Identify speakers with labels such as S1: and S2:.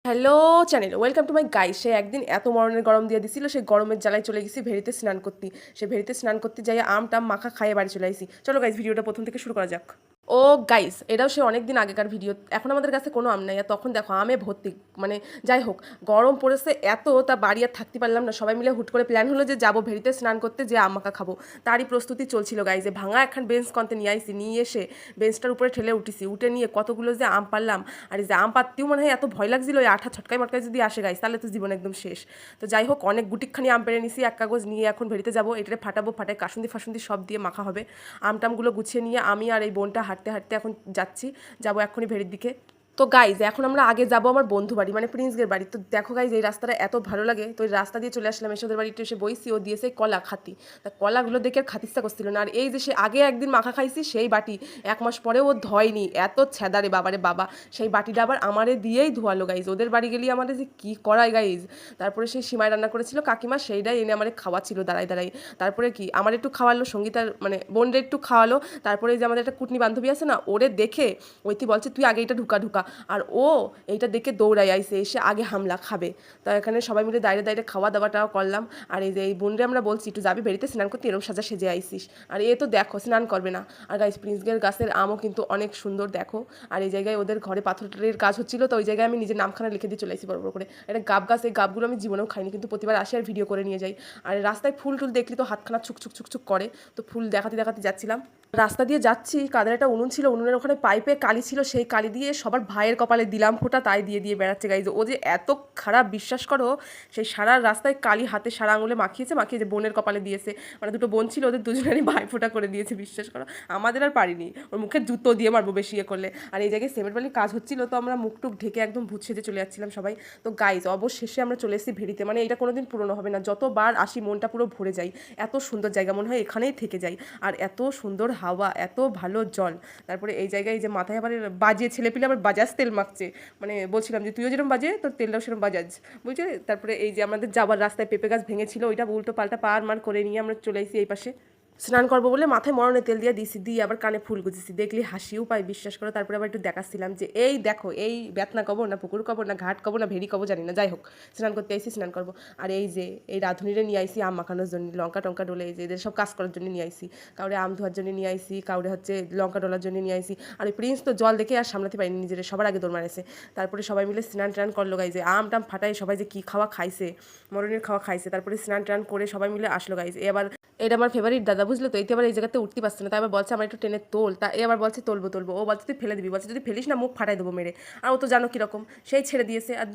S1: Hello channel, welcome to my guys. সে একদিন এত মরণের গরম দিয়ে দিছিল, সেই গরমের জ্বালায় চলে গেছি ভেড়িতে স্নান করতে। সে ভেড়িতে স্নান করতে যাই আম টাম মাখা খাইয়ে বাড়ি চলে আসি। চলো গাইস, ভিডিওটা প্রথম থেকে শুরু করা যাক। ও গাইস, এটাও সে অনেক দিন আগেকার ভিডিও। এখন আমাদের কাছে কোনো আম নাই, আর তখন দেখো আমে ভর্তি। মানে যাই হোক, গরম পড়েছে এত, তা বাড়ি আর থাকতে পারলাম না। সবাই মিলে হুট করে প্ল্যান হলো যে যাবো ভেড়িতে স্নান করতে, যে আম মাখা খাবো। তারই প্রস্তুতি চলছিল গাইস। যে ভাঙা একখান বেঞ্চ কনতে নিয়ে আইসি, নিয়ে এসে বেঞ্চটার উপরে ঠেলে উঠেছি। উঠে নিয়ে কতগুলো যে আম পারলাম। আর এই যে আম পাততেও মনে হয় এত ভয় লাগছিল, ওই আঠা ছটকায় মটকায় যদি আসে গাইস, তাহলে তো জীবন একদম শেষ। তো যাই হোক, অনেক গুটিকখানি আম পেড়ে নিছি, এক কাগজ নিয়ে এখন ভেড়িতে যাবো। এটারে ফাটাবো, ফাটায় কাসুন্দি ফাসুন্দি সব দিয়ে মাখা হবে। আমটামগুলো গুছিয়ে নিয়ে আমি আর এই বোনটা হাঁটতে হাঁটতে এখন যাচ্ছি, যাবো এক্ষুনি ভেড়ির দিকে। তো গাইজ, এখন আমরা আগে যাবো আমার বন্ধু বাড়ি, মানে প্রিন্সগের বাড়ি। তো দেখো গাইজ, এই রাস্তাটা এত ভালো লাগে। তো এই রাস্তা দিয়ে চলে আসলাম, এসে ওদের বাড়িতে এসে বইছি। ও দিয়েছে কলা খাতি। তা কলাগুলো দেখে আর খাতিস্তা করছিল না। আর এই যে সে আগে একদিন মাখা খাইছি, সেই বাটি 1 মাস পরে ও ধয়নি, এত ছেদারে বাবারে বাবা। সেই বাটিটা আবার আমারে দিয়েই ধোয়ালো গাইজ। ওদের বাড়ি গেলে আমাদের যে কী করায় গাইজ। তারপরে সেই সিমাই রান্না করেছিল কাকিমা, সেইটাই এনে আমার খাওয়াচ্ছিল দাঁড়াই দাঁড়াই। তারপরে কি আমার একটু খাওয়ালো, সঙ্গীতার মানে বোনরে একটু খাওয়ালো। তারপরে যে আমাদের একটা কুটনি বান্ধবী আছে না, ওরে দেখে ওইটি বলছে তুই আগে এটা ঢুকা ঢুকা। আর ও এইটা দেখে দৌড়াই আইসে, এসে আগে হামলা খাবে। তো এখানে সবাই মিলে দাঁড়িয়ে দাঁড়িয়ে খাওয়া দাওয়াটাও করলাম। আর এই যে এই বোনরে আমরা বলছি একটু যাবি বেরিতে স্নান করতে, এরকম সাজা সেজে আইসিস। আর এ তো দেখো স্নান করবে না। আর গাইস, প্রিন্সগের গাছের আমও কিন্তু অনেক সুন্দর দেখো। আর এই জায়গায় ওদের ঘরে পাথরের কাজ হচ্ছিল, তো ওই জায়গায় আমি নিজের নামখানা লিখে দিয়ে চলে আসি বড় বড় করে। এটা গাব গাছ, এই গাবগুলো আমি জীবনেও খাইনি, কিন্তু প্রতিবার আসি আর ভিডিও করে নিয়ে যাই। আর রাস্তায় ফুল টুল দেখলি তো হাতখানা ছুক ছুক ছুক ছুক করে। তো ফুল দেখাতে দেখাতে যাচ্ছিলাম, রাস্তা দিয়ে যাচ্ছি। কাদের একটা উনুন ছিল, উনুনের ওখানে পাইপে কালি ছিল, সেই কালি দিয়ে সবার ভাইয়ের কপালে দিলাম ফোঁটা, তাই দিয়ে দিয়ে বেড়াচ্ছে গাইজ। ও যে এত খারাপ, বিশ্বাস করো। সেই সারা রাস্তায় কালি হাতে সারা আঙুলে মাখিয়েছে, মাখিয়ে যে বোনের কপালে দিয়েছে। মানে দুটো বোন ছিল, ওদের দুজনেরই ভাই ফোঁটা করে দিয়েছে, বিশ্বাস করো। আমাদের আর পারিনি, ওর মুখে জুতো দিয়ে মারবো বেশি ইয়ে করলে। আর এই জায়গায় সিমেন্ট বালির কাজ হচ্ছিল, তো আমরা মুখ টুক ঢেকে একদম ভূত সেজে চলে যাচ্ছিলাম সবাই। তো গাইজ, অবশেষে আমরা চলে এসেছি ভেড়িতে। মানে এটা কোনোদিন পুরনো হবে না, যতবার আসি মনটা পুরো ভরে যায়। এত সুন্দর জায়গা, মনে হয় এখানেই থেকে যাই। আর এত সুন্দর হাওয়া, এত ভালো জল। তারপরে এই জায়গায় যে মাথায় আবার বাজিয়ে ছেলেপিলে আবার বাজাজ তেল মাখছে। মানে বলছিলাম যে তুইও যেরকম বাজে, তোর তেলটাও সেরকম বাজাজ, বুঝলি। তারপরে এই যে আমাদের যাবার রাস্তায় পেঁপে গাছ ভেঙেছিল, ওইটা উল্টো পাল্টা পার মার করে নিয়ে আমরা চলে এসেছি এই পাশে। স্নান করবো বলে মাথায় মরণে তেল দিয়ে দিছি, দিয়ে আবার কানে ফুল গুজেছি। দেখলি হাসিও পাই, বিশ্বাস করো। তারপরে আবার একটু দেখাচ্ছিলাম যে এই দেখো, এই বেতনা কবো না পুকুর কবো না ঘাট কবো না ভেড়ি কবো জানি না, যাই হোক স্নান করতে আইসি, স্নান করবো। আর এই যে এই রাঁধুনিরে নিয়ে আইসি আম মাখানোর জন্য, লঙ্কা টঙ্কা ডলে, এই যে এদের সব কাজ করার জন্য নিয়ে আইসি। কাউরে আম ধোয়ার জন্য নিয়ে আইসি, কাউরে হচ্ছে লঙ্কা ডলার জন্য নিয়ে আইসি। আর ওই প্রিন্স তো জল দেখে আর সামলাতে পারিনি, নিজের সবার আগে দৌড় মারেছে। তারপরে সবাই মিলে স্নান টান করলো গাইজ। আম টাম ফাটাই সবাই যে কী খাওয়া খাইছে, মরণের খাওয়া খাইছে। তারপরে স্নান টান করে সবাই মিলে আসলো গাইজ। এবার এটা আমার ফেভারিট দাদা, বুঝলো তো। এইতে আবার এই জায়গাতে উঠতে পারছে না, তাই আবার বলছে আমার একটু টেনে তোল। তা এ আবার বলছে তুলবো তুলবো। ও বলছে তুই ফেলে দিবি, বলছে যদি ফেলিস না মুখ ফাটাই দেবো মেরে। আর ও তো জানো কীরকম, সেই ছেড়ে দিয়েছে। আর